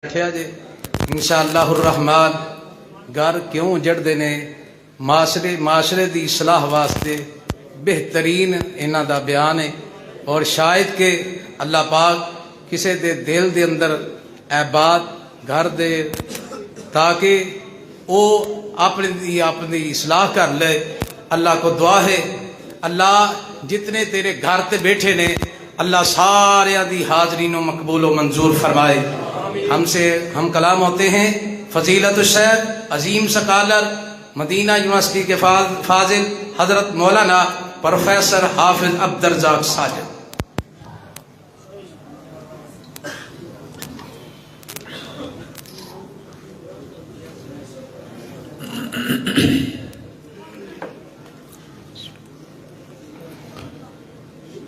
بیٹھیا جے انشاءاللہ الرحمن گھر کیوں اجڑدے نے معاشرے دی اصلاح واسطے بہترین انہاں دا بیان ہے اور شاید کہ اللہ پاک کسے دے دل دے اندر اے بات گھر دے تاکہ او اپنی اصلاح کر لے۔ اللہ کو دعا ہے اللہ جتنے تیرے گھر تے بیٹھے نے اللہ سارے دی حاضرین و مقبول و منظور فرمائے۔ ہم کلام ہوتے ہیں فضیلت الشیخ عظیم سکالر مدینہ یونیورسٹی کے فاضل حضرت مولانا پروفیسر حافظ عبدالرزاق ساجد۔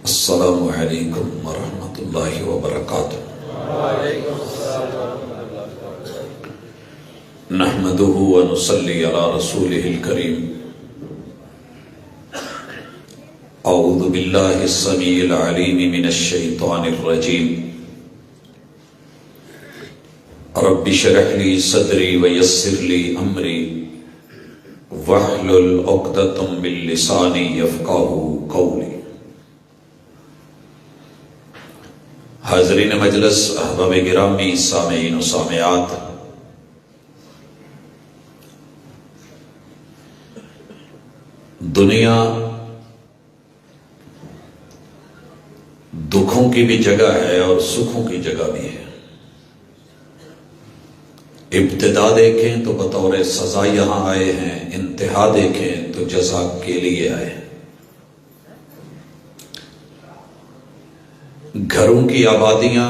السلام علیکم ورحمۃ اللہ وبرکاتہ۔ نحمده ونصلي على رسوله الكريم۔ اعوذ باللہ السمیع العلیم من الشیطان الرجیم۔ رب اشرح لي صدری ویسر لي امری واحلل عقدۃ من لسانی یفقہوا قولی۔ حاضرین مجلس، احباب گرامی، سامعین و سامعات، دنیا دکھوں کی بھی جگہ ہے اور سکھوں کی جگہ بھی ہے۔ ابتدا دیکھیں تو بطور سزا یہاں آئے ہیں، انتہا دیکھیں تو جزا کے لیے آئے ہیں۔ گھروں کی آبادیاں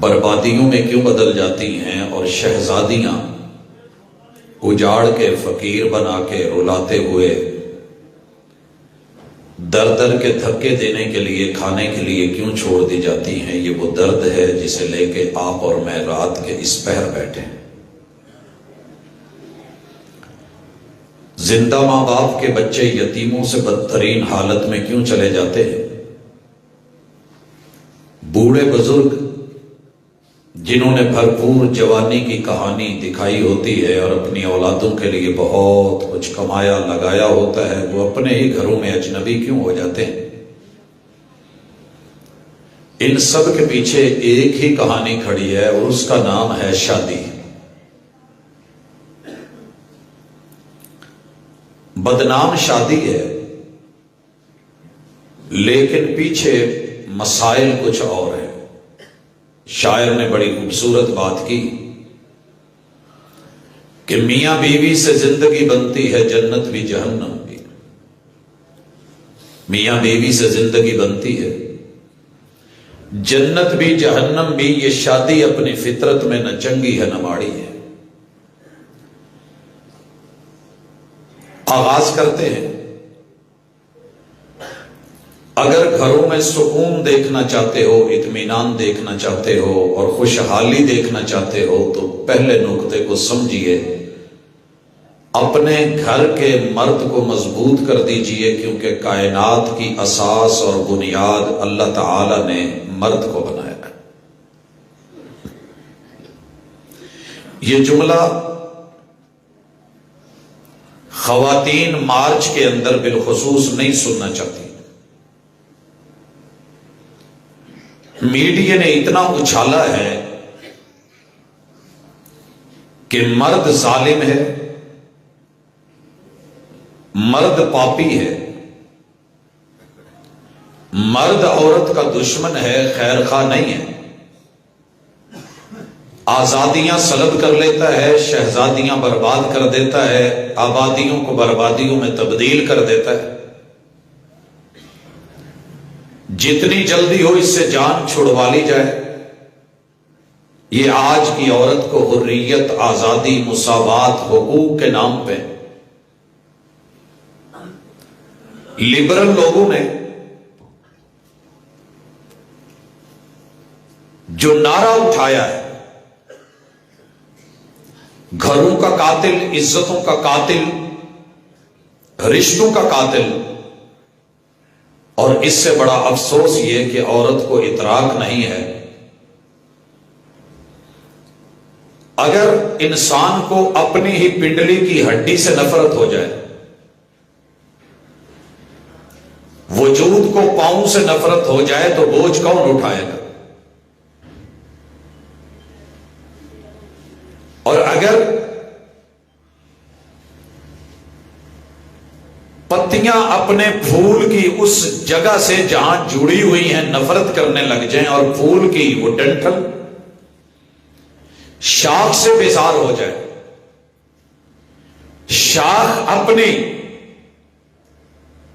بربادیوں میں کیوں بدل جاتی ہیں اور شہزادیاں اجاڑ کے فقیر بنا کے رلاتے ہوئے در در کے دھکے دینے کے لیے کھانے کے لیے کیوں چھوڑ دی جاتی ہیں؟ یہ وہ درد ہے جسے لے کے آپ اور میں رات کے اس پہر بیٹھے ہیں۔ زندہ ماں باپ کے بچے یتیموں سے بدترین حالت میں کیوں چلے جاتے ہیں؟ بوڑھے بزرگ جنہوں نے بھرپور جوانی کی کہانی دکھائی ہوتی ہے اور اپنی اولادوں کے لیے بہت کچھ کمایا لگایا ہوتا ہے، وہ اپنے ہی گھروں میں اجنبی کیوں ہو جاتے ہیں؟ ان سب کے پیچھے ایک ہی کہانی کھڑی ہے اور اس کا نام ہے شادی۔ بدنام شادی ہے، لیکن پیچھے مسائل کچھ اور ہیں۔ شاعر نے بڑی خوبصورت بات کی کہ میاں بیوی سے زندگی بنتی ہے جنت بھی جہنم بھی۔ میاں بیوی سے زندگی بنتی ہے جنت بھی جہنم بھی، یہ شادی اپنی فطرت میں نہ چنگی ہے نہ ماڑی ہے۔ آغاز کرتے ہیں، اگر گھروں میں سکون دیکھنا چاہتے ہو، اطمینان دیکھنا چاہتے ہو اور خوشحالی دیکھنا چاہتے ہو تو پہلے نقطے کو سمجھیے، اپنے گھر کے مرد کو مضبوط کر دیجئے، کیونکہ کائنات کی اساس اور بنیاد اللہ تعالی نے مرد کو بنایا ہے۔ یہ جملہ خواتین مارچ کے اندر بالخصوص نہیں سننا چاہتی۔ میڈیا نے اتنا اچھالا ہے کہ مرد ظالم ہے، مرد پاپی ہے، مرد عورت کا دشمن ہے، خیر خواہ نہیں ہے، آزادیاں سلب کر لیتا ہے، شہزادیاں برباد کر دیتا ہے، آبادیوں کو بربادیوں میں تبدیل کر دیتا ہے۔ جتنی جلدی ہو اس سے جان چھڑوا لی جائے۔ یہ آج کی عورت کو حریت، آزادی، مساوات، حقوق کے نام پہ لبرل لوگوں نے جو نعرہ اٹھایا ہے، گھروں کا قاتل، عزتوں کا قاتل، رشتوں کا قاتل، اور اس سے بڑا افسوس یہ کہ عورت کو ادراک نہیں ہے. اگر انسان کو اپنی ہی پنڈلی کی ہڈی سے نفرت ہو جائے، وجود کو پاؤں سے نفرت ہو جائے، تو بوجھ کون اٹھائے گا؟ اور اگر پتیاں اپنے پھول کی اس جگہ سے جہاں جڑی ہوئی ہیں نفرت کرنے لگ جائیں، اور پھول کی وہ ڈنٹل شاخ سے بیزار ہو جائے، شاخ اپنی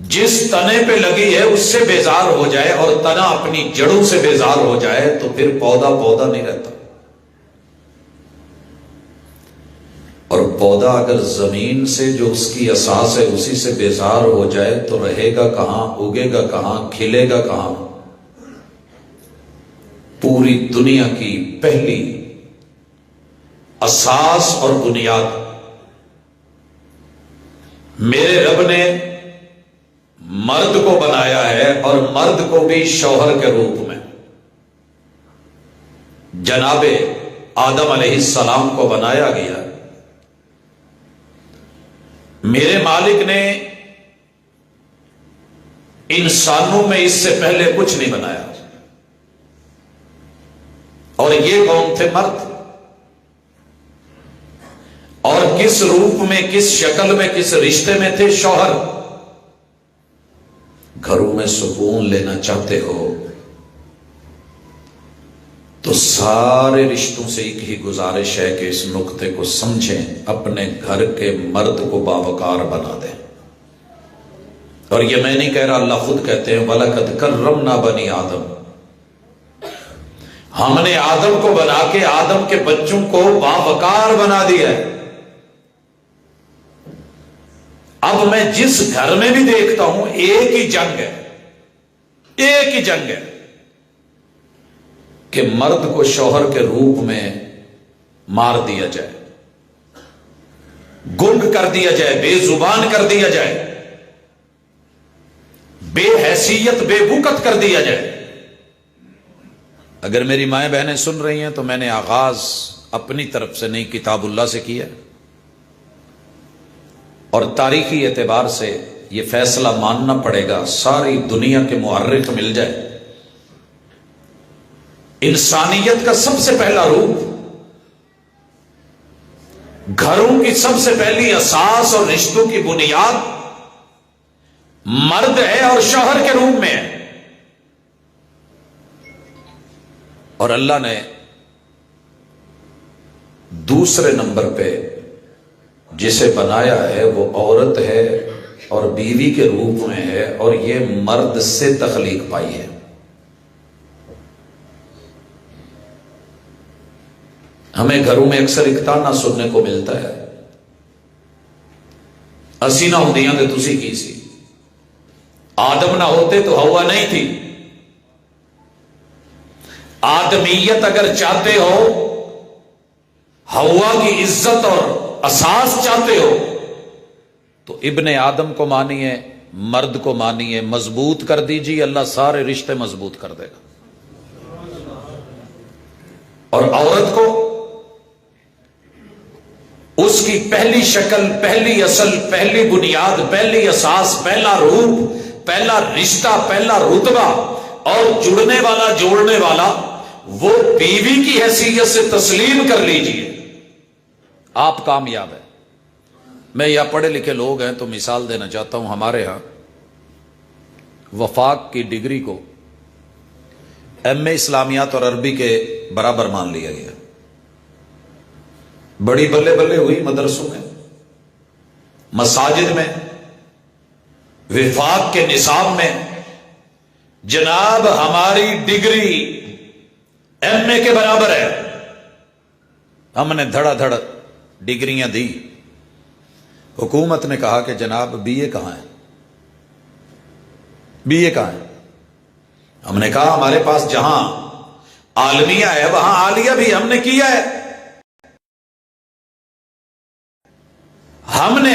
جس تنے پہ لگی ہے اس سے بیزار ہو جائے، اور تنا اپنی جڑوں سے بیزار ہو جائے، تو پھر پودا نہیں رہتا. اور پودا اگر زمین سے جو اس کی اساس ہے اسی سے بیزار ہو جائے تو رہے گا کہاں، اگے گا کہاں، کھلے گا کہاں؟ پوری دنیا کی پہلی اساس اور بنیاد میرے رب نے مرد کو بنایا ہے، اور مرد کو بھی شوہر کے روپ میں. جناب آدم علیہ السلام کو بنایا گیا. میرے مالک نے انسانوں میں اس سے پہلے کچھ نہیں بنایا، اور یہ کون تھے؟ مرد. اور کس روپ میں، کس شکل میں، کس رشتے میں تھے؟ شوہر. گھروں میں سکون لینا چاہتے ہو تو سارے رشتوں سے ایک ہی گزارش ہے کہ اس نقطے کو سمجھیں، اپنے گھر کے مرد کو باوقار بنا دیں. اور یہ میں نہیں کہہ رہا، اللہ خود کہتے ہیں وَلَقَدْ كَرَّمْنَا بَنِي آدم. ہم نے آدم کو بنا کے آدم کے بچوں کو باوقار بنا دیا ہے. اب میں جس گھر میں بھی دیکھتا ہوں ایک ہی جنگ ہے، ایک ہی جنگ ہے کہ مرد کو شوہر کے روپ میں مار دیا جائے، گنگ کر دیا جائے، بے زبان کر دیا جائے، بے حیثیت بے بوقت کر دیا جائے. اگر میری مائیں بہنیں سن رہی ہیں تو میں نے آغاز اپنی طرف سے نہیں، کتاب اللہ سے کیا، اور تاریخی اعتبار سے یہ فیصلہ ماننا پڑے گا. ساری دنیا کے مورخ مل جائے، انسانیت کا سب سے پہلا روپ، گھروں کی سب سے پہلی اساس اور رشتوں کی بنیاد مرد ہے اور شوہر کے روپ میں ہے. اور اللہ نے دوسرے نمبر پہ جسے بنایا ہے وہ عورت ہے اور بیوی کے روپ میں ہے، اور یہ مرد سے تخلیق پائی ہے. ہمیں گھروں میں اکثر ایک تانا سننے کو ملتا ہے، اسی نہ ہوندیاں تے تسی کی سی، آدم نہ ہوتے تو ہوا نہیں تھی. آدمیت اگر چاہتے ہو، ہوا کی عزت اور اساس چاہتے ہو، تو ابن آدم کو مانیے، مرد کو مانیے، مضبوط کر دیجیے، اللہ سارے رشتے مضبوط کر دے گا. اور عورت کو اس کی پہلی شکل، پہلی اصل، پہلی بنیاد، پہلی اساس، پہلا روپ، پہلا رشتہ، پہلا رتبہ اور جڑنے والا، جوڑنے والا وہ بیوی کی حیثیت سے تسلیم کر لیجئے، آپ کامیاب ہیں. میں یا پڑھے لکھے لوگ ہیں تو مثال دینا چاہتا ہوں. ہمارے ہاں وفاق کی ڈگری کو ایم اے اسلامیات اور عربی کے برابر مان لیا گیا. بڑی بلے بلے ہوئی مدرسوں میں، مساجد میں، وفاق کے نصاب میں. جناب ہماری ڈگری ایم اے کے برابر ہے. ہم نے دھڑا دھڑ ڈگریاں دی. حکومت نے کہا کہ جناب بی اے کہاں ہے، بی اے کہاں ہے؟ ہم نے کہا ہمارے پاس جہاں عالمیہ ہے وہاں عالیہ بھی ہم نے کیا ہے. ہم نے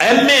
MA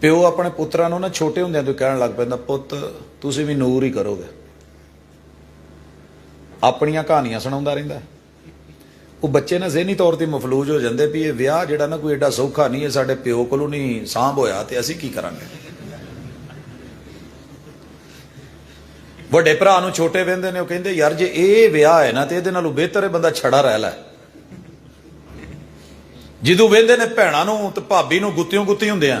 ਪਿਓ ਆਪਣੇ ਪੁੱਤਰਾਂ ਨੂੰ ਨਾ ਛੋਟੇ ਹੁੰਦਿਆਂ ਤੋਂ ਕਹਿਣ ਲੱਗ ਪੈਂਦਾ, ਪੁੱਤ ਤੁਸੀਂ ਵੀ ਨੂਰ ਹੀ ਕਰੋਗੇ। ਆਪਣੀਆਂ ਕਹਾਣੀਆਂ ਸੁਣਾਉਂਦਾ ਰਹਿੰਦਾ। ਉਹ ਬੱਚੇ ਨਾ ਜ਼ਹਿਨੀ ਤੌਰ ਤੇ ਮਫਲੂਜ ਹੋ ਜਾਂਦੇ ਵੀ ਇਹ ਵਿਆਹ ਜਿਹੜਾ ਨਾ ਕੋਈ ਐਡਾ ਸੌਖਾ ਨਹੀਂ ਹੈ, ਸਾਡੇ ਪਿਓ ਕੋਲੋਂ ਨਹੀਂ ਸਾਂਭ ਹੋਇਆ ਤੇ ਅਸੀਂ ਕੀ ਕਰਾਂਗੇ। ਵੱਡੇ ਭਰਾ ਨੂੰ ਛੋਟੇ ਵਹਿੰਦੇ ਨੇ, ਉਹ ਕਹਿੰਦੇ ਯਾਰ ਜੇ ਇਹ ਵਿਆਹ ਹੈ ਨਾ ਤੇ ਇਹਦੇ ਨਾਲੋਂ ਬਿਹਤਰ ਹੈ ਬੰਦਾ ਛੜਾ ਰਹਿ ਲੈ। ਜਦੋਂ ਵਹਿੰਦੇ ਨੇ ਭੈਣਾਂ ਨੂੰ ਤੇ ਭਾਬੀ ਨੂੰ ਗੁੱਤੀਆਂ ਗੁੱਤੀ ਹੁੰਦੇ ਆ।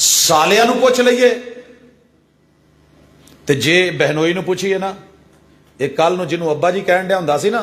ਸਾਲਿਆਂ ਨੂੰ ਪੁੱਛ ਲਈਏ ਤੇ ਜੇ ਬਹਿਨੋਈ ਨੂੰ ਪੁੱਛੀਏ ਨਾ, ਇਹ ਕੱਲ ਨੂੰ ਜਿਹਨੂੰ ਅੱਬਾ ਜੀ ਕਹਿਣ ਡਿਆ ਹੁੰਦਾ ਸੀ ਨਾ,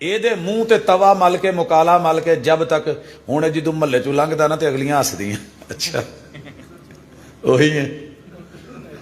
ਇਹਦੇ ਮੂੰਹ ਤੇ ਤਵਾ ਮਲ ਕੇ, ਮੁਕਾਲਾ ਮਲ ਕੇ, ਜਬ ਤੱਕ ਹੁਣ ਜਦੋਂ ਮਹੱਲੇ ਚੋਂ ਲੰਘਦਾ ਨਾ ਤੇ ਅਗਲੀਆਂ ਹੱਸਦੀਆਂ, ਅੱਛਾ ਉਹੀ ਹੈ,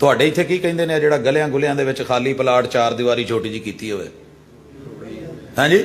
ਤੁਹਾਡੇ ਇੱਥੇ ਕੀ ਕਹਿੰਦੇ ਨੇ ਜਿਹੜਾ ਗਲਿਆਂ ਗੁਲਿਆਂ ਦੇ ਵਿੱਚ ਖਾਲੀ ਪਲਾਟ ਚਾਰ ਦੀਵਾਰੀ ਛੋਟੀ ਜੀ ਕੀਤੀ ਹੋਵੇ? ਹਾਂਜੀ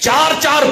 4-4,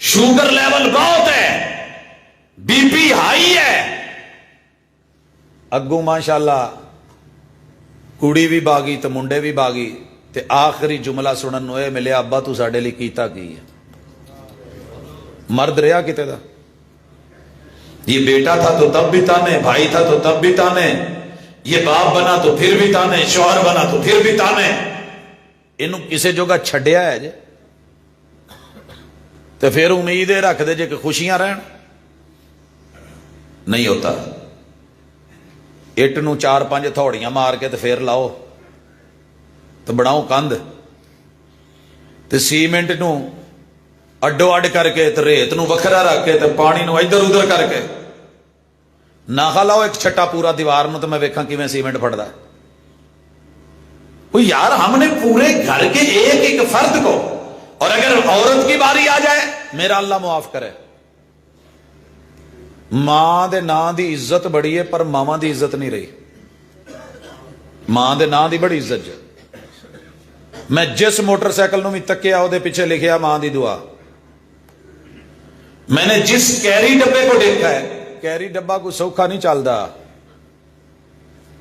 شوگر لیول بہت ہے، بی پی ہائی ہے. اگوں ماشاءاللہ کڑی بھی باغی تو منڈے بھی باغی، تے آخری جملہ سنن نو اے ملیا، ابا تو ساڈے لئی کیتا کی ہے؟ مرد رہا کتے دا؟ یہ بیٹا تھا تو تب بھی تانے، بھائی تھا تو تب بھی تانے، یہ باپ بنا تو پھر بھی تانے، شوہر بنا تو پھر بھی تانے. انہوں کسے جگہ چھڈیا ہے جے تو پھر امید رکھ دے جے کہ خوشیاں رہن. نہیں ہوتا. اٹ نو 4-5 تھوڑیاں مار کے تو پھر لاؤ تو بناؤ کندھ، تے سیمنٹ نو اڈو اڈ کر کے تے ریت نو وکھرا رکھ کے تے پانی نو ادھر ادھر کر کے نہ لاؤ ایک چھٹا پورا دیوار نو، تو میں ویکھاں کیویں سیمنٹ پھڑدا. یار ہم نے پورے گھر کے ایک ایک فرد کو، اور اگر عورت کی باری آ جائے میرا اللہ معاف کرے، ماں دے نام دی عزت بڑی ہے پر ماواں دی عزت نہیں رہی. ماں دے نام دی بڑی عزت ہے. میں جس موٹر سائیکل نو بھی تکیا وہ پیچھے لکھیا ماں دی دعا. میں نے جس کیری ڈبے کو دیکھا ہے، کیری ڈبا کوئی سوکھا نہیں چلتا،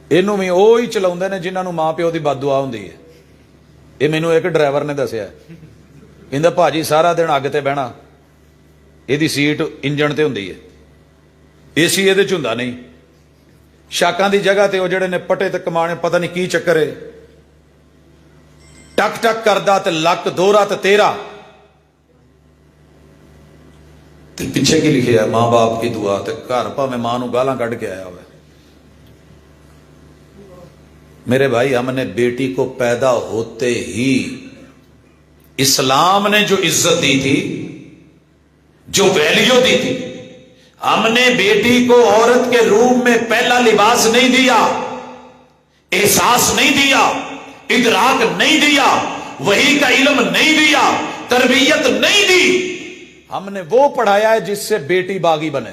اینو بھی وہی چلاوندے نے جنہاں نو ماں پیو دی بد دعا ہوندی ہے. یہ مینوں ایک ڈرائیور نے دسیا، کہندا بھاجی سارا دن اگ تے بہنا، یہ سیٹ انجن تے ہوندی ہے، اے سی یہ ہوندا نہیں. شاکاں دی جگہ تے وہ جڑے نے پٹے تے کمانے پتہ نہیں کی چکر ہے، ٹک ٹک کردا تے لک دورا تے تیرا. تے پیچھے کی لکھیا ہے ماں باپ کی دعا، تے گھر پاویں ماں نو گالاں کڈ کے آیا ہوئے. میرے بھائی ہم نے بیٹی کو پیدا ہوتے ہی اسلام نے جو عزت دی تھی، جو ویلیو دی تھی، ہم نے بیٹی کو عورت کے روم میں پہلا لباس نہیں دیا، احساس نہیں دیا، ادراک نہیں دیا، وحی کا علم نہیں دیا، تربیت نہیں دی. ہم نے وہ پڑھایا ہے جس سے بیٹی باغی بنے.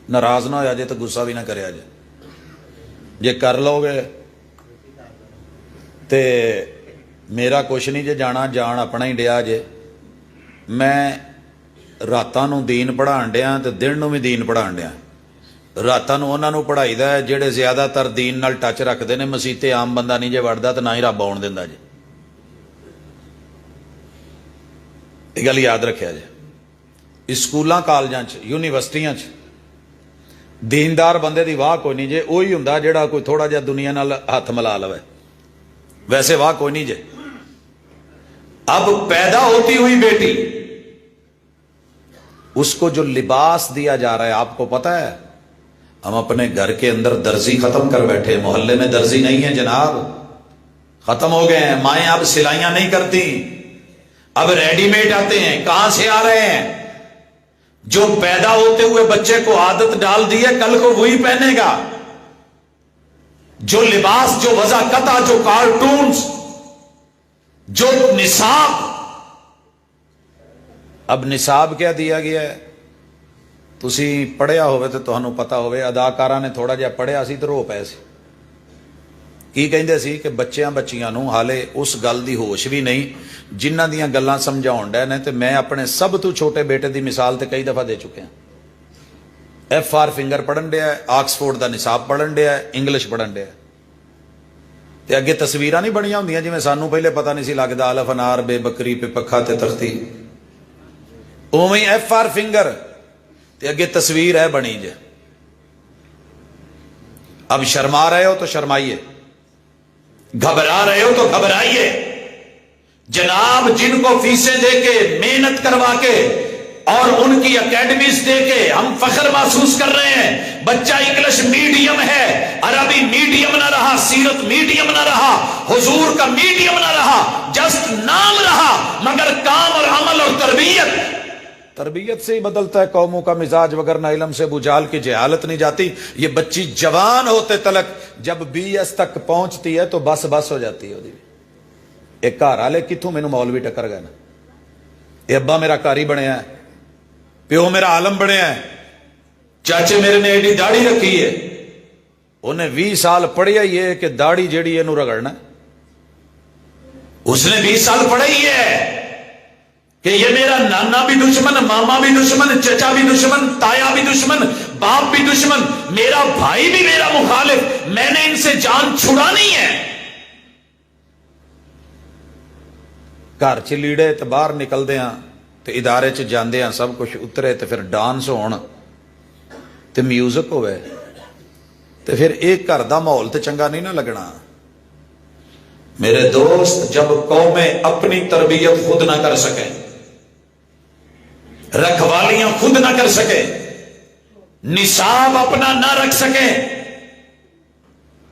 ناراض نہ ہو جائے تو غصہ بھی نہ کرے جائے. جے کر لو گے تے میرا کچھ نہیں جے جانا، جان اپنا ہی ڈیا جے. میں راتاں نو دین پڑھان ڈیا تے دن نو بھی دین پڑھان ڈیا. راتاں نو انہاں نو پڑھائی دا ہے جڑے زیادہ تر دین نال ٹچ رکھدے نے. مسیتے عام بندہ نہیں جے وڑدا تے نہ ہی رب آن دیندا جے. یہ گل یاد رکھیا جے. اسکولاں کالجاں چ یونیورسٹیاں چ دیندار بندے دی واہ کوئی نہیں جے. وہی ہوندا جڑا کوئی تھوڑا جہا دنیا نال ہاتھ ملا لوے، ویسے واہ کوئی نہیں جے. اب پیدا ہوتی ہوئی بیٹی، اس کو جو لباس دیا جا رہا ہے آپ کو پتا ہے؟ ہم اپنے گھر کے اندر درزی ختم کر بیٹھے. محلے میں درزی نہیں ہے جناب، ختم ہو گئے ہیں. مائیں اب سلائیاں نہیں کرتی، اب ریڈی میڈ آتے ہیں. کہاں سے آ رہے ہیں؟ جو پیدا ہوتے ہوئے بچے کو عادت ڈال دی ہے کل کو وہی پہنے گا. جو لباس، جو وضع قطع، جو کارٹونز، جو نصاب. اب نصاب کیا دیا گیا ہے؟ تسی پڑھیا ہوئے تو تہانوں پتا ہوئے. اداکارہ نے تھوڑا جہا پڑھیا سی تو رو پئے سی. کی کہندے سی کہ بچیاں بچیاں نو حالے اس گل دی ہوش بھی نہیں جنہ دیاں گلاں سمجھاؤن ڈے نے. تے میں اپنے سب تو چھوٹے بیٹے دی مثال تے کئی دفعہ دے چکے ہیں. ایف آر فنگر پڑھن ڈیا ہے، آکسفورڈ دا نصاب پڑھن ڈیا ہے، انگلش پڑھن ڈیا ہے. تے اگے تصویراں نہیں بنیاں ہوندیاں جویں سانوں پہلے پتہ نہیں سی لگدا الف انار بے بکری پہ پکھا تے تختی. اوویں ایف آر فنگر تے اگے تصویر ہے بنی جے. اب شرما رہے ہو تو شرمائیے، گھبرا رہے ہو تو گھبرائیے. جناب جن کو فیسیں دے کے محنت کروا کے اور ان کی اکیڈمیز دے کے ہم فخر محسوس کر رہے ہیں، بچہ انگلش میڈیم ہے، عربی میڈیم نہ رہا، سیرت میڈیم نہ رہا، حضور کا میڈیم نہ رہا، جسٹ نام رہا، مگر کام اور عمل اور تربیت سے ہی بدلتا ہے قوموں کا مزاج، وگرنہ علم سے بجال کی جہالت نہیں جاتی. یہ بچی جوان ہوتے تلک جب BS تک پہنچتی ہے تو بس ہو جاتی ہے. ایک گھر والے کتوں مینوں مولوی ٹکر گئے نا. یہ ابا میرا کاری بنیا ہے، پیو میرا عالم بنیا ہے، چاچے میرے نے ایڈی داڑھی رکھی ہے. انہیں 20 سال پڑھیا ہی ہے کہ داڑھی جیڑی ہے نو رگڑنا. اس نے 20 سال پڑھا ہی ہے کہ یہ میرا نانا بھی دشمن، ماما بھی دشمن، چچا بھی دشمن، تایا بھی دشمن، باپ بھی دشمن، میرا بھائی بھی میرا مخالف، میں نے ان سے جان چھڑانی ہے. گھر چ لیڑے تو باہر نکلدے ہاں تو ادارے چ جاندے ہاں سب کچھ اترے تو پھر ڈانس ہون تو میوزک ہوئے تو پھر ایک گھر دا ماحول تو چنگا نہیں نہ لگنا. میرے دوست، جب قومیں اپنی تربیت خود نہ کر سکیں، رکھوالیاں خود نہ کر سکیں، نصاب اپنا نہ رکھ سکیں،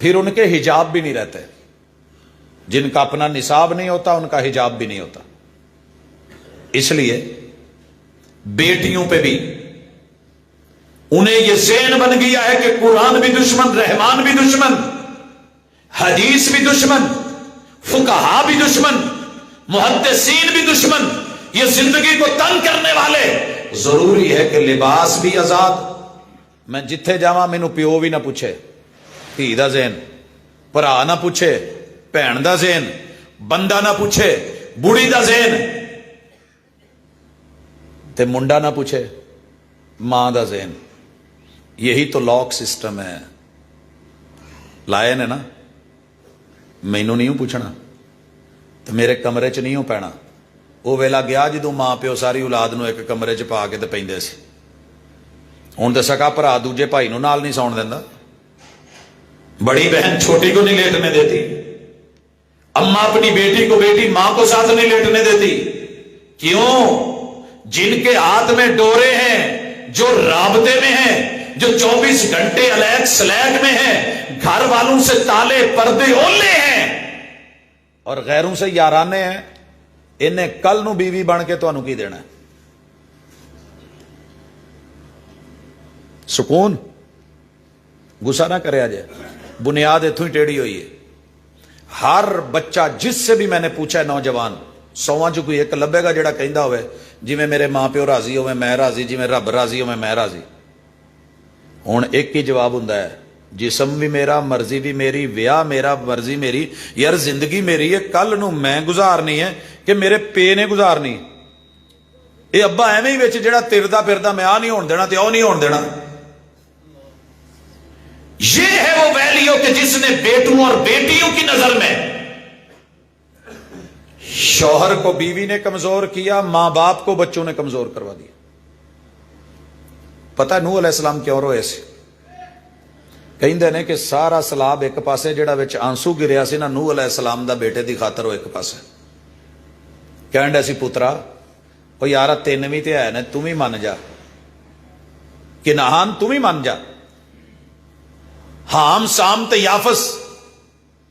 پھر ان کے حجاب بھی نہیں رہتے. جن کا اپنا نصاب نہیں ہوتا ان کا حجاب بھی نہیں ہوتا. اس لیے بیٹیوں پہ بھی انہیں یہ ذہن بن گیا ہے کہ قرآن بھی دشمن، رحمان بھی دشمن، حدیث بھی دشمن، فقہا بھی دشمن، محدثین بھی دشمن، یہ زندگی کو تنگ کرنے والے. ضروری ہے کہ لباس بھی آزاد. میں جتھے جاواں مینوں پیو بھی نہ پوچھے، دھی دا ذہن، بھرا نہ پوچھے، بھین دا ذہن، بندہ نہ پوچھے، بوڑھی دا ذہن، تے منڈا نہ پوچھے، ماں دا ذہن. یہی تو لاک سسٹم ہے. لائے نے نا، مینوں نہیں پوچھنا تو میرے کمرے چ نہیں پینا. وہ ویلا گیا جدو ماں پیو ساری اولاد نو ایک کمرے چ پا کے تے پیندے سی. ہن تے سکا بھرا دوجے بھائی نو نال نہیں سون دیندا، بڑی بہن چھوٹی کو نہیں لیٹنے دیتی، اماں اپنی بیٹی کو، بیٹی ماں کو ساتھ نہیں لیٹنے دیتی. کیوں؟ جن کے ہاتھ میں ڈورے ہیں، جو رابطے میں ہیں، جو 24 گھنٹے الیک سلیک میں ہیں، گھر والوں سے تالے پردے اولے ہیں اور غیروں سے یارانے ہیں، انہیں کل نو بیوی بن کے تانوں کی دینا ہے؟ سکون. غصہ نہ کرے جائے، بنیاد اتوں ہی ٹیڑھی ہوئی ہے. ہر بچہ جس سے بھی میں نے پوچھا ہے، نوجوان 100 چ کوئی ایک لبے گا جڑا کہندا ہوئے جی میں میرے ماں پیو راضی ہوئے میں راضی، جی میں رب راضی ہوئے میں راضی. ہن ایک ہی جواب ہوندا ہے، جسم بھی میرا، مرضی بھی میری، ویاہ میرا، مرضی میری. یار زندگی میری ہے، کل نو میں گزارنی ہے کہ میرے پے نے گزارنی. یہ ابا ایویں ہی وچ جڑا تردا پھردا میں آ نہیں ہون دینا تے او نہیں ہون دینا. یہ ہے وہ ویلیو کہ جس نے بیٹوں اور بیٹیوں کی نظر میں شوہر کو بیوی نے کمزور کیا، ماں باپ کو بچوں نے کمزور کروا دیا. پتہ نوح علیہ السلام کیوں روئے سی؟ کہندے نے کہ سارا سلاب ایک پاسے جڑا وچ آنسو گریا سی نا، نوح علیہ السلام دا بیٹے دی خاطر وہ ایک پاسے کہن ڈیا سی پترا او یارا تین بھی تے ہے نا، تم ہی من جا، کہ نہان تم ہی من جا، حام سام تے یافس.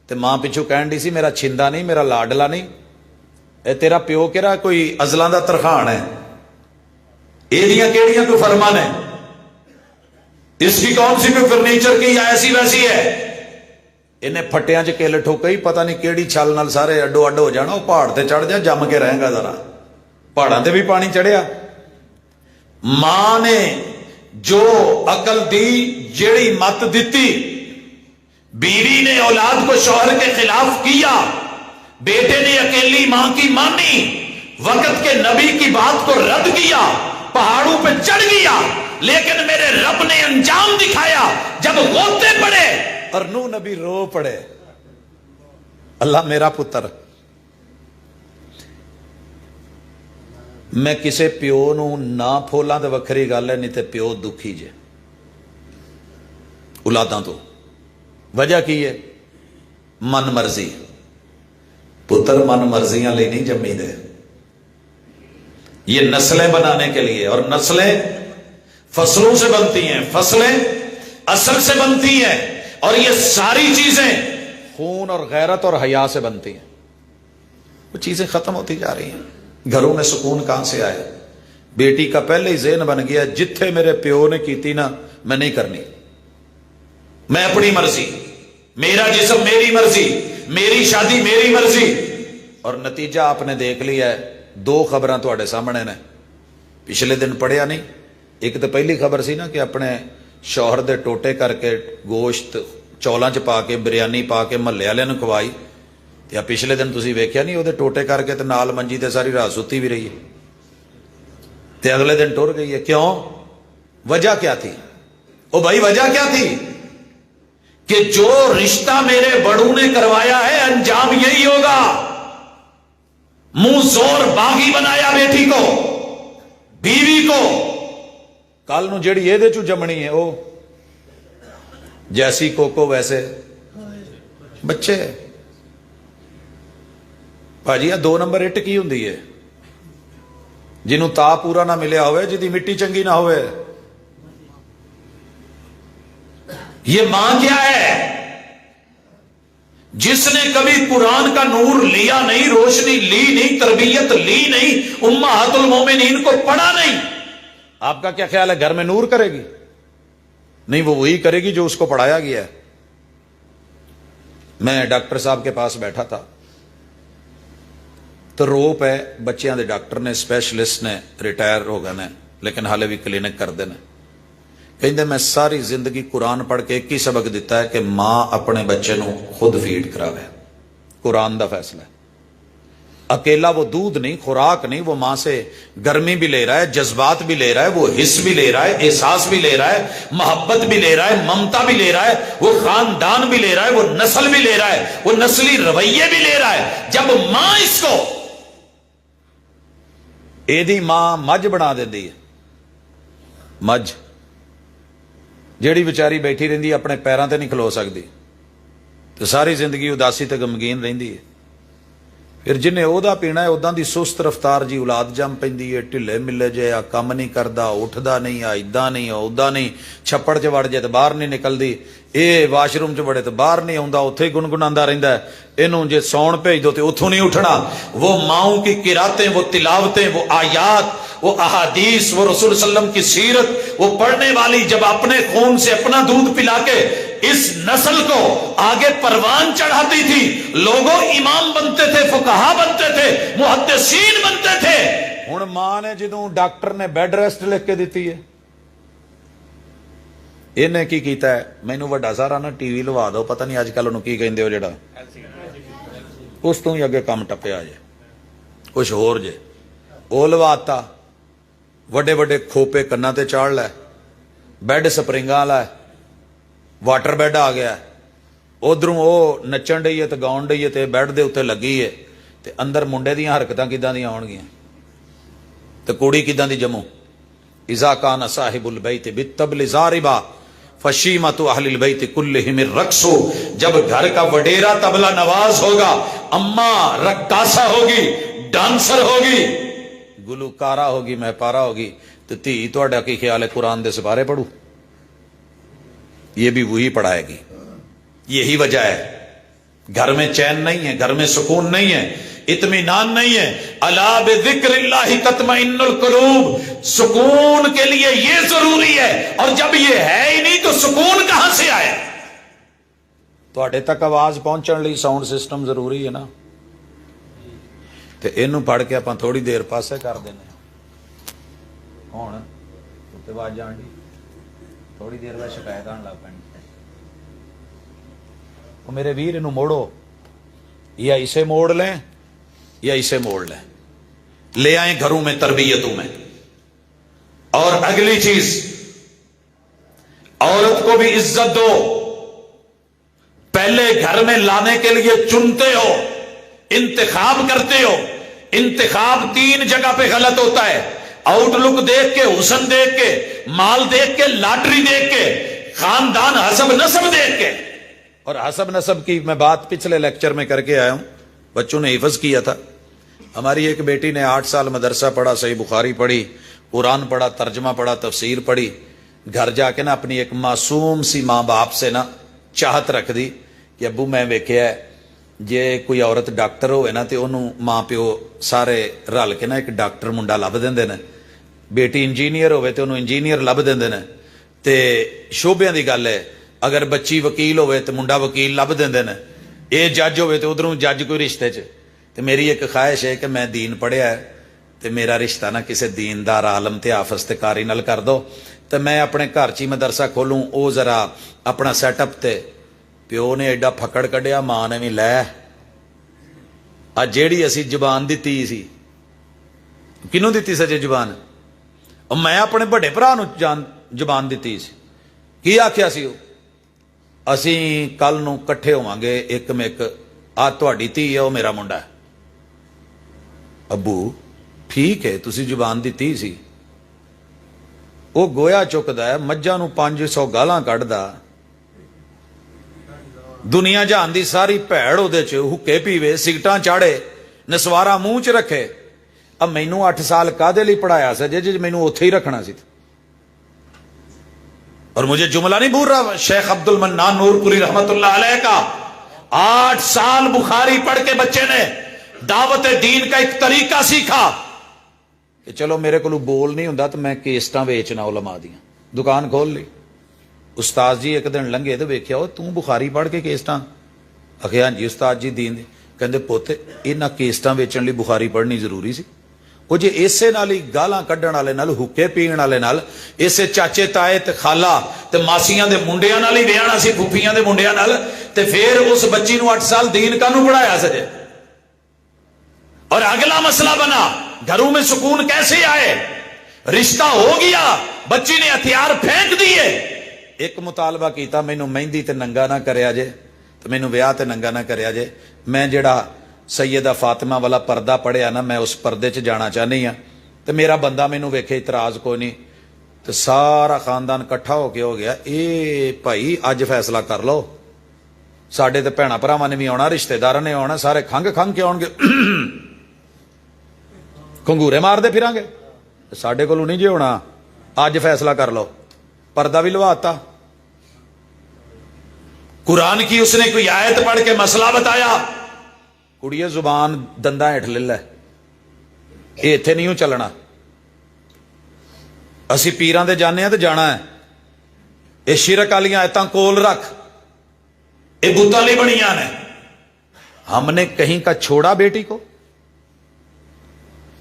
تے ماں پیچھو کہن ڈی سی میرا چھندا نہیں، میرا لاڈلا نہیں، اے تیرا پیو کہڑا کوئی ازلاں دا ترخان ہے، ایڑیاں کیڑیاں کوئی فرمان ہے، اس کی کون سی کوئی فرنیچر کی یا ایسی ویسی ہے. انہیں پھٹیاں چ کیل ٹھوکئی، پتہ نہیں کیڑی چھل نال سارے اڈو اڈ ہو جانا. وہ پہاڑ تے چڑھ جا، جم کے رہے گا ذرا. پہاڑاں تے بھی پانی چڑھیا. ماں نے جو عقل دی، جیڑی مت دیتی، بیوی نے اولاد کو شوہر کے خلاف کیا، بیٹے نے اکیلی ماں کی مانی، وقت کے نبی کی بات کو رد کیا، پہاڑوں پہ چڑھ گیا. لیکن میرے رب نے انجام دکھایا جب غوطے پڑے اور نوح نبی رو پڑے، اللہ میرا پتر. میں کسے پیو نو نہ پھولاں تے وکھری گل ہے، نہیں تے پیو دکھی جے اولاداں تو. وجہ کی ہے؟ من مرضی. پتر من مرضیاں لئی نہیں جمی دے، یہ نسلیں بنانے کے لیے. اور نسلیں فصلوں سے بنتی ہیں، فصلیں اصل سے بنتی ہیں، اور یہ ساری چیزیں خون اور غیرت اور حیا سے بنتی ہیں. وہ چیزیں ختم ہوتی جا رہی ہیں. گھروں میں سکون کہاں سے آئے؟ بیٹی کا پہلے ہی ذہن بن گیا جتھے میرے پیو نے کیتی نا میں نہیں کرنی، میں اپنی مرضی، میرا جسم میری مرضی، میری شادی میری مرضی. اور نتیجہ آپ نے دیکھ لیا ہے. 2 خبراں تواڈے سامنے نے. پچھلے دن پڑھیا نہیں؟ ایک تو پہلی خبر سی نا کہ اپنے شوہر دے ٹوٹے کر کے گوشت چولاں چ پا کے بریانی پا کے محلے والے نوں کھوائی. یا پچھلے دن تسی ویکھیا نہیں، وہ ٹوٹے کر کے تے نال منجی تے ساری رات ستی بھی رہی ہے. تے اگلے دن ٹر گئی ہے. کیوں؟ وجہ کیا تھی؟ او بھائی وجہ کیا تھی؟ کہ جو رشتہ میرے بڑوں نے کروایا ہے انجام یہی ہوگا. منہ زور باغی بنایا بیٹی کو، بیوی کو. کل نو جیڑی یہ دے چو جمنی ہے او جیسی کوکو ویسے بچے. بھاجی 2 نمبر اٹ کی ہوندی ہے؟ جنہوں تا پورا نہ ملیا ہوئے، جدی مٹی چنگی نہ ہوئے. یہ ماں کیا ہے؟ جس نے کبھی قرآن کا نور لیا نہیں، روشنی لی نہیں، تربیت لی نہیں، امہات المومنین کو پڑھا نہیں. آپ کا کیا خیال ہے گھر میں نور کرے گی؟ نہیں، وہ وہی کرے گی جو اس کو پڑھایا گیا ہے. میں ڈاکٹر صاحب کے پاس بیٹھا تھا تو روپ ہے بچیاں دے ڈاکٹر نے، اسپیشلسٹ نے، ریٹائر ہو گئے نے لیکن حالے بھی کلینک کرتے ہیں. کہندے میں ساری زندگی قرآن پڑھ کے ایک ہی سبق دیتا ہے کہ ماں اپنے بچے نو خود فیڈ کراوے. قرآن دا فیصلہ ہے. اکیلا وہ دودھ نہیں، خوراک نہیں، وہ ماں سے گرمی بھی لے رہا ہے، جذبات بھی لے رہا ہے، وہ حس بھی لے رہا ہے، احساس بھی لے رہا ہے، محبت بھی لے رہا ہے، ممتا بھی لے رہا ہے، وہ خاندان بھی لے رہا ہے، وہ نسل بھی لے رہا ہے، وہ نسلی رویے بھی لے رہا ہے. جب ماں اس کو ایدی ماں مجھ بنا دیندی ہے، مجھ جیڑی بیچاری بیٹھی رہندی اپنے پیراں تے نہیں کھلو سکتی تو ساری زندگی اداسی تے غمگین رہندی ہے. پھر جنہیں اودا پینا ہے ادا دی سست رفتار جی اولاد جم پیندی ہے، ٹھلے ملے جے، کم نہیں کردا، اٹھدا نہیں، ادا نہیں، اودا نہیں، چھپڑ چ وڑ جائے تو باہر نہیں نکلدی، اے واش روم چ وڑے تو باہر نہیں آوندا، اوتھے ہی گنگناتا رہندا ہے. اینوں جے سون بھیج دو تے اوتھوں نہیں اٹھنا. وہ ماؤں کی قراتیں، وہ تلاوتیں، وہ آیات، وہ احادیث، وہ رسول صلی اللہ علیہ وسلم کی سیرت، وہ پڑھنے والی جب اپنے خون سے اپنا دودھ پلا کے اس نسل کو آگے پروان چڑھاتی تھی، لوگوں امام بنتے تھے، فقہا بنتے تھے، محدثین بنتے تھے. ہن ماں نے جدوں ڈاکٹر نے بیڈ ریسٹ لکھ کے دیتی ہے، انہیں کی کیتا ہے؟ مینوں وڈا سارا نا ٹی وی لوا دو، پتہ نہیں اج کل انہوں کی کہندے ہو جڑا، اس تو ہی اگے کام ٹپیا جے کچھ ہور جے. او لواتا، وڈے وڈے کھوپے کنا تے چاڑ لے، بیڈ سپرنگاں والا ہے، واٹر بیڈ آ گیا. ادھروں وہ نچن ڈئی ہے تو گاؤن ڈئی ہے تے بیڈ دے اتنے لگی ہے تے اندر منڈے دیاں حرکتاں کداں دیاں آن گیاں تے کڑی کداں دی جموں. اذا کان صاحب البیت بالطبل ضاربا فشیمۃ اہل البیت کلہم الرقص. جب گھر کا وڈیرا طبلہ نواز ہوگا، اماں رقاصہ ہوگی، ڈانسر ہوگی، گلوکارہ ہوگی، مہپارہ ہوگی، تو تھی تہاڈا کی خیال ہے قرآن دے سپارے پڑھو؟ یہ بھی وہی پڑھائے گی. یہی وجہ ہے گھر میں چین نہیں ہے، گھر میں سکون نہیں ہے، اطمینان نہیں ہے. الا بذکر اللہ تطمئن القلوب. سکون کے لیے یہ ضروری ہے، اور جب یہ ہے ہی نہیں تو سکون کہاں سے آئے؟ تواڈے تک آواز پہنچن لئی ساؤنڈ سسٹم ضروری ہے نا. تے اینوں پڑھ کے اپاں تھوڑی دیر پاسے کر دینے. ہن تے آواز جان دی تھوڑی دیر بعد شکایت آن لگ پینی. وہ میرے ویر انہوں موڑو، یا اسے موڑ لیں یا اسے موڑ لیں. لے آئیں گھروں میں تربیتوں میں. اور اگلی چیز، عورت کو بھی عزت دو. پہلے گھر میں لانے کے لیے چنتے ہو، انتخاب کرتے ہو. انتخاب 3 جگہ پہ غلط ہوتا ہے: آؤٹ لک دیکھ کے، حسن دیکھ کے، مال دیکھ کے، لاٹری دیکھ کے، خاندان حسب نسب دیکھ کے. اور حسب نسب کی میں بات پچھلے لیکچر میں کر کے آیا ہوں، بچوں نے حفظ کیا تھا. ہماری ایک بیٹی نے 8 سال مدرسہ پڑھا، صحیح بخاری پڑھی، قرآن پڑھا، ترجمہ پڑھا، تفسیر پڑھی. گھر جا کے نا اپنی ایک معصوم سی ماں باپ سے نا چاہت رکھ دی کہ ابو میں ویکھیا ہے جے کوئی عورت ڈاکٹر ہوئے نا تو انہوں ماں پیو سارے رل کے نا ایک ڈاکٹر منڈا لب دیندے نے. بیٹی انجینئر ہوئے تو انہوں انجینئر لب دیندے نے. تے شعبیاں دی گل ہے، اگر بچی وکیل ہوئے تو منڈا وکیل لب دیندے نے. اے جج ہوئے تو ادھروں جج کوئی رشتے چ. تے میری ایک خواہش ہے کہ میں دین پڑھیا ہے تے میرا رشتہ نا کسے دیندار عالم تے حافظ تے قاری نال کر دو تے میں اپنے گھر چی مدرسہ کھولوں. او ذرا اپنا سیٹ اپ تے پیو نے ایڈا پھکڑ کڈیا، ماں نے بھی لے آ جیڑی اسی زبان دتی سی. کنوں دتی سجے زبان؟ میں اپنے بڑے ਭਰਾ ਨੂੰ ਜ਼ਬਾਨ ਦਿੱਤੀ ਸੀ। ਕੀ ਆਖਿਆ ਸੀ ਉਹ? ਅਸੀਂ ਕੱਲ ਨੂੰ ਇਕੱਠੇ ਹੋਵਾਂਗੇ ਇੱਕ ਮਿੱਕ, ਆ ਤੁਹਾਡੀ ਧੀ ਹੈ, ਉਹ ਮੇਰਾ ਮੁੰਡਾ ਹੈ। ਅੱਬੂ ਠੀਕ ਹੈ, ਤੁਸੀਂ ਜ਼ੁਬਾਨ ਦਿੱਤੀ ਸੀ। ਉਹ ਗੋਇਆ ਚੁੱਕਦਾ ਹੈ, ਮੱਝਾਂ ਨੂੰ 500 ਗਾਲਾਂ ਕੱਢਦਾ, ਦੁਨੀਆ ਜਹਾਨ ਦੀ ਸਾਰੀ ਭੈੜ ਉਹਦੇ ਚ, ਹੁੱਕੇ ਪੀਵੇ, ਸਿਗਟਾਂ ਚਾੜੇ, ਨਸਵਾਰਾ ਮੂੰਹ ਚ ਰੱਖੇ। ਆ ਮੈਨੂੰ 8 ਸਾਲ ਕਾਹਦੇ ਲਈ ਪੜਾਇਆ ਸੀ ਜੇ ਮੈਨੂੰ ਉੱਥੇ ਹੀ ਰੱਖਣਾ ਸੀ। اور مجھے جملہ نہیں بھول رہا شیخ عبد المنان نورپوری رحمت اللہ علیہ کا، 8 سال بخاری پڑھ کے بچے نے دعوت دین کا ایک طریقہ سیکھا کہ چلو میرے کو بول نہیں ہوں تو میں کیسٹاں ویچنا علماء دیاں، دکان کھول لی۔ استاد جی ایک دن لنگے تو ویکھیا وہ توں بخاری پڑھ کے کیسٹاں؟ آخیا ہاں جی استاد جی دین دے۔ کہندے پوت انہاں کیسٹاں ویچن لئی بخاری پڑھنی ضروری سی؟ وہ جی اسے نال ہی گالاں کڈن والے نال، حکے پین والے نال، اسے چاچے تائے تے خالہ تے ماسیاں دے منڈیاں نال ہی ویاہنا سی، پھوپھیاں دے منڈیاں نال، تے پھر اس بچی نو 8 سال دین کانوں پڑھایا سجے؟ اور اگلا مسئلہ بنا گھروں میں سکون کیسے آئے؟ رشتہ ہو گیا، بچی نے ہتھیار پھینک دیے، ایک مطالبہ کیتا مینوں مہندی تے ننگا نہ کریا جے، تے مینوں ویاہ تے ننگا نہ کریا جے، میں جڑا سیدہ فاطمہ والا پردہ پڑھیا نا میں اس پردے چ جانا چاہنی ہاں، تو میرا بندہ مینوں ویکھے اعتراض کوئی نہیں، تو سارا خاندان کٹھا ہو کے ہو گیا، اے بھائی اج فیصلہ کر لو، ساڈے تے بھیڑاں بھراواں نے بھی آنا، رشتے داراں نے آنا، سارے کھنگ کھنگ کے آن گے، کنگورے مار دے پھراں گے، ساڈے کولوں نہیں جی ہونا، اج فیصلہ کر لو۔ پردہ بھی لواتا، قرآن کی اس نے کوئی آیت پڑھ کے مسئلہ بتایا، کڑیے زبان دنداں ہیٹھ لے لے، یہ اتنے نہیں چلنا، اسی پیراں دے جانے ہیں تو جانا ہے، یہ شرک والیاں آیتاں کول رکھ، یہ بتاں لئی بنیاں نے۔ ہم نے کہیں کا چھوڑا بیٹی کو؟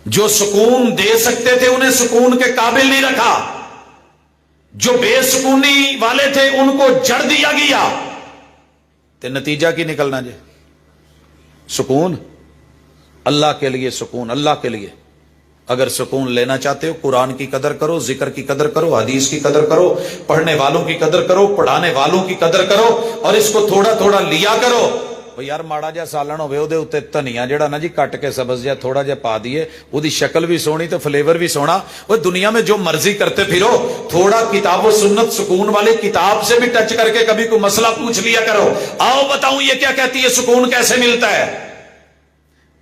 جو سکون دے سکتے تھے انہیں سکون کے قابل نہیں رکھا، جو بے سکونی والے تھے ان کو جڑ دیا گیا، تے نتیجہ کی نکلنا جی؟ سکون اللہ کے لیے، سکون اللہ کے لیے۔ اگر سکون لینا چاہتے ہو قرآن کی قدر کرو، ذکر کی قدر کرو، حدیث کی قدر کرو، پڑھنے والوں کی قدر کرو، پڑھانے والوں کی قدر کرو، اور اس کو تھوڑا تھوڑا لیا کرو۔ یار ماڑا جا سالن ہوئے دے اتے دھنیا جڑا نا جی کٹ کے سبز جا تھوڑا جا پا دیے، وہ دی شکل بھی سونی تو فلیور بھی سونا۔ وہ دنیا میں جو مرضی کرتے پھرو، تھوڑا کتاب و سنت سکون والی کتاب سے بھی ٹچ کر کے کبھی کوئی مسئلہ پوچھ لیا کرو، آؤ بتاؤں یہ کیا کہتی ہے، سکون کیسے ملتا ہے؟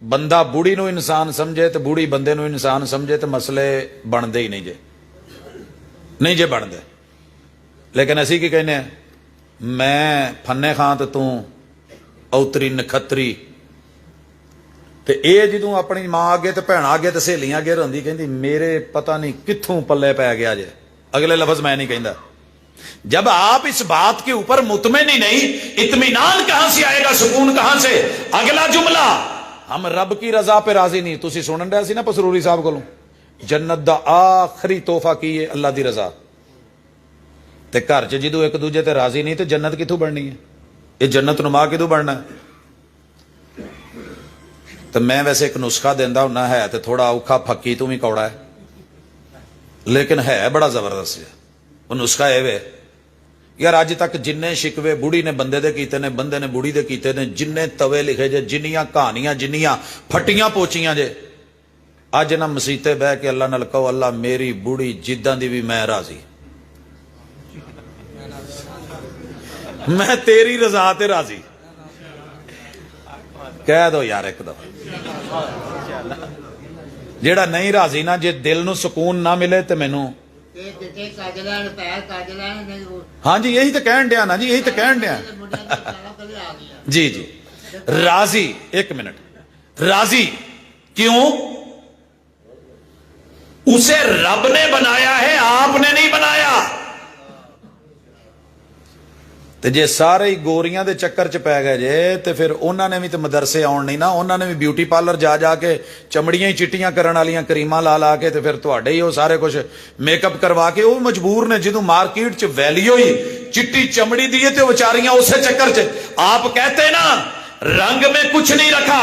بندہ بوڑھی نو انسان سمجھے تو بوڑھی بندے نو انسان سمجھے تو مسئلے بندے ہی نہیں جے، نہیں جے بندے۔ لیکن اسی کی کہنے ہیں میں فنے خان تو اوتری نکھتری، تے اے جدوں اپنی ماں آگے تے بھیڑاں آگے تے سہیلیاں اگے رہندی کہندی میرے پتہ نہیں کتھوں پلے پی گیا جے، اگلے لفظ میں نہیں کہندا۔ جب آپ اس بات کے اوپر مطمئن ہی نہیں، اطمینان کہاں سے آئے گا، سکون کہاں سے؟ اگلا جملہ، ہم رب کی رضا پہ راضی نہیں۔ تسی سنن رہے سی نا پسروری صاحب کولوں، جنت دا آخری تحفہ کی ہے اللہ دی رضا، تے گھر چ جدوں ایک دوجے تے راضی نہیں تے جنت کتھوں بننی ہے؟ یہ جنت نما کدوں بننا ہے؟ تو میں ویسے ایک نسخہ دینا ہونا ہے تو تھوڑا اوکھا پھکی تو بھی کوڑا ہے، لیکن ہے بڑا زبردست ہے وہ نسخہ ہے وے یار۔ اج تک جن شکوے بوڑھی نے بندے دے کیتے نے، بندے نے بوڑھی دے کیتے نے، جن توے لکھے جے، جنیاں کہانیاں، جنیاں پھٹیاں پوچیاں جے، اج نہ مسیتے بہ کے اللہ نال کہو اللہ میری بوڑھی جداں دی بھی میں راضی، میں تیری رضا تے راضی، کہہ دو یار ایک دفعہ۔ جیڑا نہیں راضی نا، جے دل نو سکون نہ ملے تے مینوں ہاں جی یہی تو کہن دیا نا جی، یہی تو کہن دیا جی جی۔ راضی، ایک منٹ، راضی کیوں؟ اسے رب نے بنایا ہے، آپ نے نہیں بنایا۔ تے جے سارے ہی گوریاں دے چکر چ پی گئے جے تے پھر انہاں نے بھی تے مدرسے آن نہیں نا، انہاں نے بھی بیوٹی پارلر جا جا کے چمڑیاں ہی چٹیاں کرن والیاں کریماں لا لا کے تے پھر تواڈے ہی وہ سارے کچھ میک اپ کروا کے وہ مجبور نے، جدوں مارکیٹ چ ویلیو ہی چٹی چمڑی دیے تے بیچاریاں اسے چکر چ۔ آپ کہتے نا رنگ میں کچھ نہیں رکھا،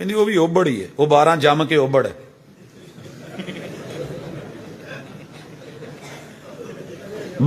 ਕਹਿੰਦੀ ਉਹ ਵੀ ਓਬੜ ਹੀ ਹੈ, ਉਹ 12 ਜੰਮ ਕੇ ਓਬੜ ਹੈ।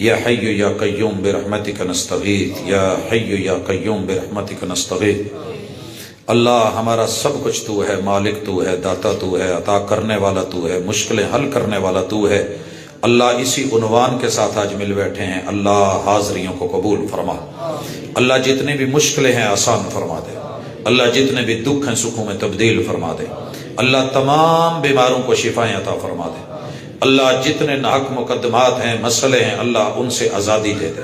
یا حی یا قیوم برحمتک نستغیث، یا حی یا قیوم برحمتک نستغیث۔ اللہ ہمارا سب کچھ تو ہے، مالک تو ہے، داتا تو ہے، عطا کرنے والا تو ہے، مشکلیں حل کرنے والا تو ہے۔ اللہ اسی عنوان کے ساتھ آج مل بیٹھے ہیں، اللہ حاضریوں کو قبول فرما، اللہ جتنی بھی مشکلیں ہیں آسان فرما دے، اللہ جتنے بھی دکھ ہیں سکھوں میں تبدیل فرما دے، اللہ تمام بیماروں کو شفائیں عطا فرما دے، اللہ جتنے ناحق مقدمات ہیں مسئلے ہیں اللہ ان سے آزادی دے دے،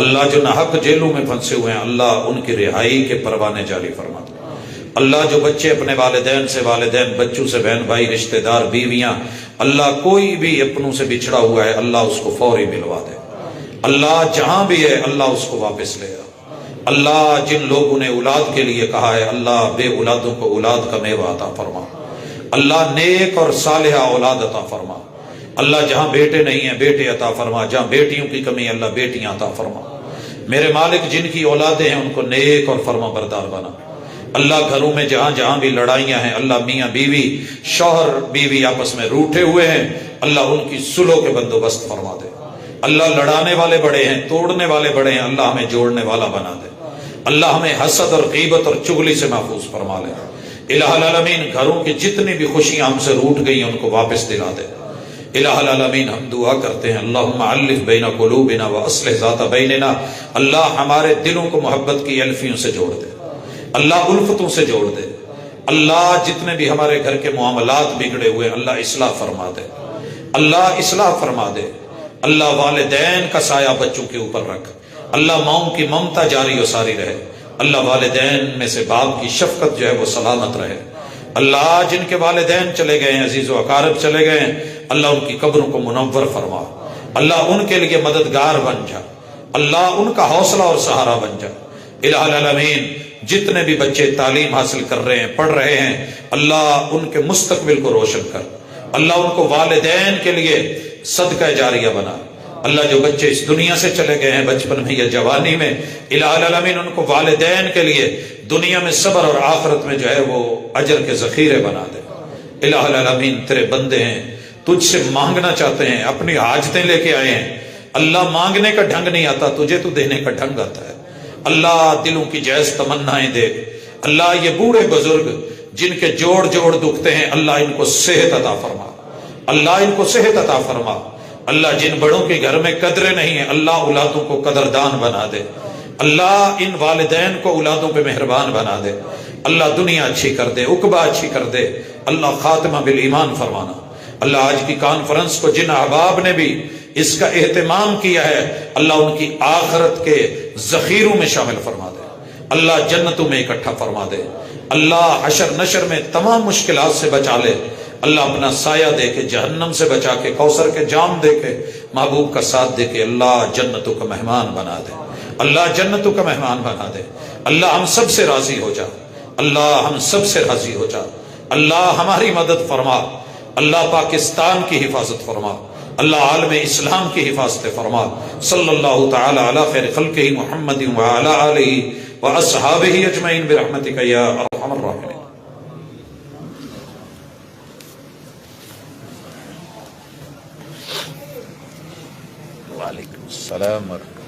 اللہ جو ناحق جیلوں میں پھنسے ہوئے ہیں اللہ ان کی رہائی کے پروانے جاری فرما دے، اللہ جو بچے اپنے والدین سے، والدین بچوں سے، بہن بھائی رشتہ دار بیویاں، اللہ کوئی بھی اپنوں سے بچھڑا ہوا ہے اللہ اس کو فوری ملوا دے، اللہ جہاں بھی ہے اللہ اس کو واپس لے آ، اللہ جن لوگوں نے اولاد کے لیے کہا ہے اللہ بے اولادوں کو اولاد کا میوہ عطا فرما، اللہ نیک اور صالحہ اولاد عطا فرما، اللہ جہاں بیٹے نہیں ہیں بیٹے عطا فرما، جہاں بیٹیوں کی کمی اللہ بیٹیاں عطا فرما، میرے مالک جن کی اولادیں ہیں ان کو نیک اور فرما بردار بنا، اللہ گھروں میں جہاں جہاں بھی لڑائیاں ہیں اللہ میاں بیوی شوہر بیوی آپس میں روٹھے ہوئے ہیں اللہ ان کی صلح کے بندوبست فرما دے، اللہ لڑانے والے بڑے ہیں توڑنے والے بڑے ہیں اللہ ہمیں جوڑنے والا بنا دے، اللہ ہمیں حسد اور غیبت اور چغلی سے محفوظ فرما لے، الہ العالمین گھروں کی جتنی بھی خوشیاں ہم سے روٹ گئی ہیں ان کو واپس دلا دے، الہ العالمین ہم دعا کرتے ہیں اللہم علف بین قلوبنا واصلح ذات بیننا، اللہ ہمارے دلوں کو محبت کی الفیوں سے جوڑ دے، اللہ الفتوں سے جوڑ دے، اللہ جتنے بھی ہمارے گھر کے معاملات بگڑے ہوئے اللہ اصلاح فرما دے، اللہ اصلاح فرما دے، اللہ والدین کا سایہ بچوں کے اوپر رکھ، اللہ ماؤں کی ممتا جاری و ساری رہے، اللہ والدین میں سے باپ کی شفقت جو ہے وہ سلامت رہے، اللہ جن کے والدین چلے گئے ہیں عزیز و اقارب چلے گئے ہیں اللہ ان کی قبروں کو منور فرما، اللہ ان کے لیے مددگار بن جا، اللہ ان کا حوصلہ اور سہارا بن جا، الہ العالمین جتنے بھی بچے تعلیم حاصل کر رہے ہیں پڑھ رہے ہیں اللہ ان کے مستقبل کو روشن کر، اللہ ان کو والدین کے لیے صدقہ جاریہ بنا، اللہ جو بچے اس دنیا سے چلے گئے ہیں بچپن میں یا جوانی میں الہ العالمین ان کو والدین کے لیے دنیا میں صبر اور آخرت میں جو ہے وہ اجر کے ذخیرے بنا دے، الہ العالمین تیرے بندے ہیں تجھ سے مانگنا چاہتے ہیں اپنی حاجتیں لے کے آئے ہیں، اللہ مانگنے کا ڈھنگ نہیں آتا تجھے تو دینے کا ڈھنگ آتا ہے، اللہ دلوں کی جائز تمنائیں دے، اللہ یہ بوڑھے بزرگ جن کے جوڑ جوڑ دکھتے ہیں اللہ ان کو صحت عطا فرما، اللہ ان کو صحت عطا فرما، اللہ جن بڑوں کے گھر میں قدریں نہیں ہیں اللہ اولادوں کو قدردان بنا دے، اللہ ان والدین کو اولادوں پہ مہربان بنا دے، اللہ دنیا اچھی کر دے عقبہ اچھی کر دے، اللہ خاتمہ بالایمان فرمانا، اللہ آج کی کانفرنس کو جن احباب نے بھی اس کا اہتمام کیا ہے اللہ ان کی آخرت کے ذخیروں میں شامل فرما دے، اللہ جنتوں میں اکٹھا فرما دے، اللہ حشر نشر میں تمام مشکلات سے بچا لے، اللہ اپنا سایہ دے کے جہنم سے بچا کے کوثر کے جام دے کے محبوب کا ساتھ دے کے اللہ جنتوں کا مہمان بنا دے، اللہ جنتوں کا مہمان بنا دے، اللہ ہم سب سے راضی ہو جا، اللہ ہم سب سے راضی ہو جا، اللہ ہماری مدد فرما، اللہ پاکستان کی حفاظت فرما، اللہ عالم اسلام کی حفاظت فرما، صلی اللہ تعالی علی خیر خلقہ محمد وعلی آلہ واصحابہ اجمعین برحمتک یا ارحم الراحمین۔ وعلیکم السلام ورحمۃ اللہ۔